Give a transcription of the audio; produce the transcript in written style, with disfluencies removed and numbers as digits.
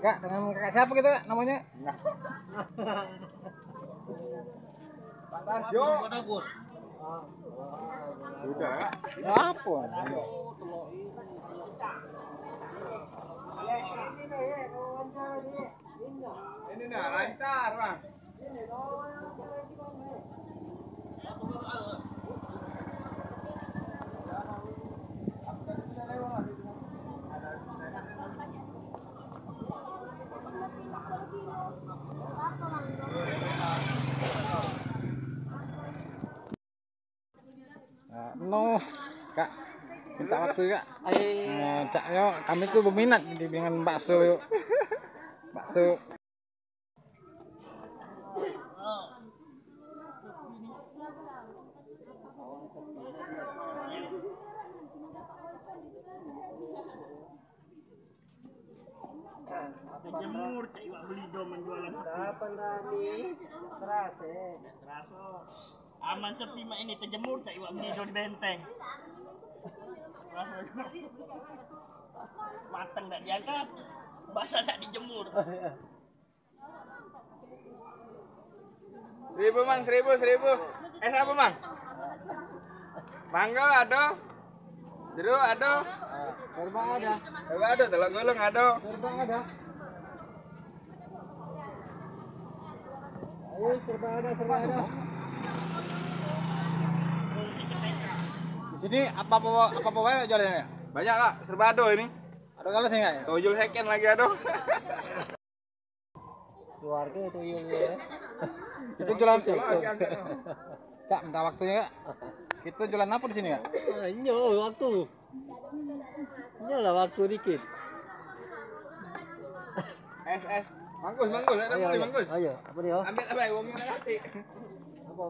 Kak, dengan kakak siapa gitu Kak namanya? Pak Tarjo. Udah. Apa? Ini nah lancar, Bang. No, Kak, minta waktu Kak. Cak yo, kami tuh berminat dengan bakso yuk. Bakso. Jemur cak iwak beli do menjualan Kapan tadi? Terasa. terasa. Aman sepi mak ini terjemur cak iwak beli do di benteng. Mateng tak diangkat, basah tak dijemur. 1000 Mang, 1000. Apa Mang? Mangga ada. Jeruk ada. Serba ada. Serba ada, telur gulung ada. Serba ada. Ayo serba ada. Di sini apa wae jualannya? Banyak Kak, serba ada ini. Ada kalau sih enggak ya? Tuyul second lagi ada. Keluarga tuyul ya. Itu jualan Tuyul lagi ada. Kak, minta waktunya Kak. Kita jualan apa di sini Kak? Nyo waktu. Nyo lah waktu dikit. SS. Mangkus, ada beli mangkus. Ayo, apa dia? Ambil apa? Wong yang ngasih. Apa?